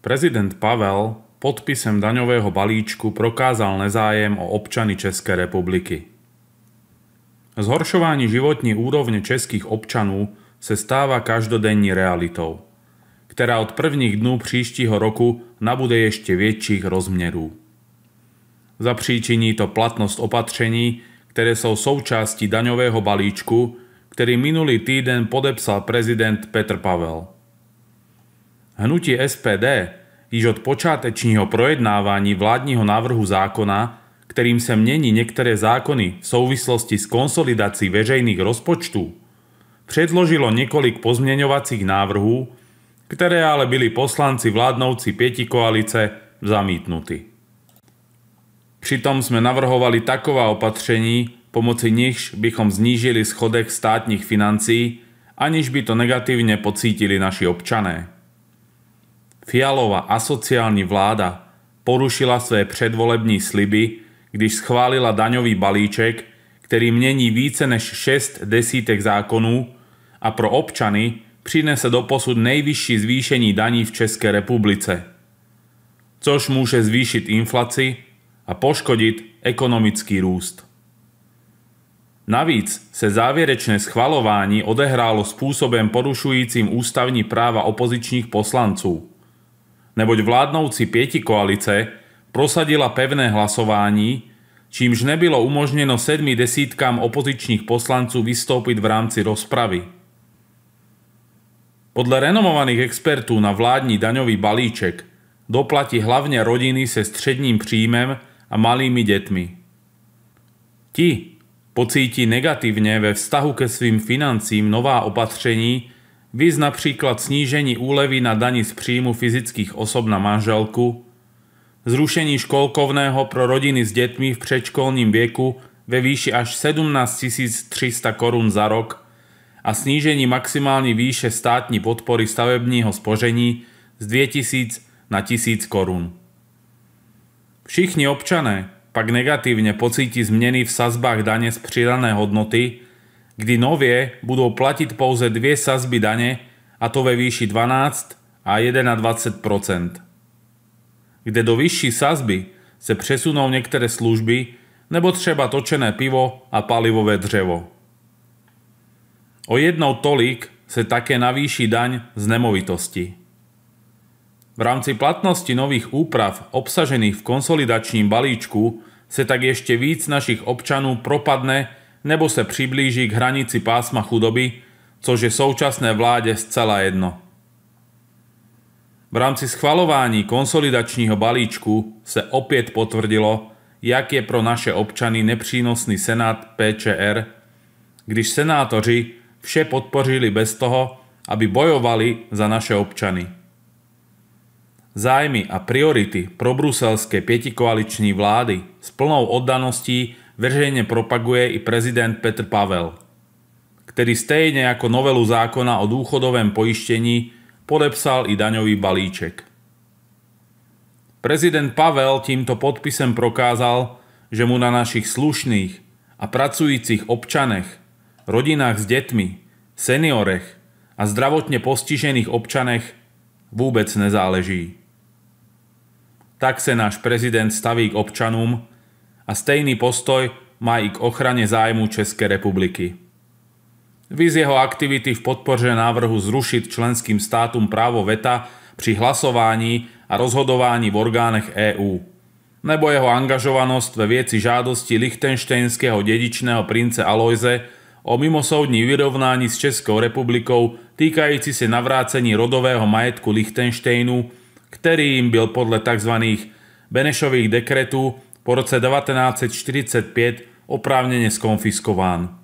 Prezident Pavel podpisem daňového balíčku prokázal nezájem o občany Českej republiky. Zhoršovanie životní úrovne českých občanov sa stáva každodenní realitou, ktorá od prvních dnů příštího roku nabude ešte väčších rozmerů. Zapříčiní to platnosť opatrení, ktoré sú součástí daňového balíčku, ktorý minulý týden podepsal prezident Petr Pavel. Hnutie SPD již od počátečního projednávání vládního návrhu zákona, ktorým sa mení niektoré zákony v súvislosti s konsolidací veřejných rozpočtů, predložilo niekoľko pozmeňovacích návrhů, ktoré ale byli poslanci vládnoucí pětikoalice zamítnutí. Přitom sme navrhovali taková opatření, pomocí nichž bychom znížili schodek státních financí, aniž by to negatívne pocítili naši občané. Fialová asociální vláda porušila své předvolební sliby, když schválila daňový balíček, který mění více než 6 desítek zákonů a pro občany přinese doposud nejvyšší zvýšení daní v České republice, což môže zvýšiť inflaci a poškodiť ekonomický růst. Navíc se závěrečné schvalování odehrálo spôsobem porušujícím ústavní práva opozičních poslanců, neboť vládnoucí pětikoalice prosadila pevné hlasování, čímž nebylo umožneno 7 desítkám opozičních poslanců vystúpiť v rámci rozpravy. Podle renomovaných expertů na vládní daňový balíček doplatí hlavne rodiny se středním příjmem a malými deťmi. Ti pocítí negatívne ve vztahu ke svým financím nová opatření, viz napríklad snížení úlevy na dani z príjmu fyzických osob na manželku, zrušení školkovného pro rodiny s deťmi v predškolním veku ve výši až 17 300 korún za rok a snížení maximálnej výše státní podpory stavebního spoření z 2000 na 1000 korún. Všichni občané pak negatívne pocíti zmeny v sazbách dane z pridané hodnoty, kdy novie budú platiť pouze 2 sazby dane, a to ve výši 12 a 21%. Kde do vyšší sazby sa presunú niektoré služby nebo třeba točené pivo a palivové dřevo. O jednou tolik sa také navýši daň z nemovitosti. V rámci platnosti nových úprav obsažených v konsolidačním balíčku sa tak ešte víc našich občanov propadne nebo sa priblíži k hranici pásma chudoby, což je současné vláde zcela jedno. V rámci schvalování konsolidačního balíčku sa opäť potvrdilo, jak je pro naše občany nepřínosný Senát PČR, když senátoři vše podpořili bez toho, aby bojovali za naše občany. Zájmy a priority probruselské pětikoaliční vlády s plnou oddaností veřejne propaguje i prezident Petr Pavel, ktorý stejne ako novelu zákona o dôchodovém pojištení podepsal i daňový balíček. Prezident Pavel týmto podpisem prokázal, že mu na našich slušných a pracujúcich občanech, rodinách s deťmi, seniorech a zdravotne postižených občanech vôbec nezáleží. Tak sa náš prezident staví k občanom a stejný postoj má i k ochrane zájmu Českej republiky. Viz jeho aktivity v podpore návrhu zrušiť členským státom právo veta pri hlasovaní a rozhodovaní v orgánech EÚ, nebo jeho angažovanosť ve vieci žiadosti lichtenštejnského dedičného prince Alojze o mimosoudní vyrovnání s Českou republikou týkajúci sa navrácení rodového majetku Lichtenštejnu, ktorý im byl podľa tzv. Benešových dekretů po roce 1945 oprávnene skonfiskován.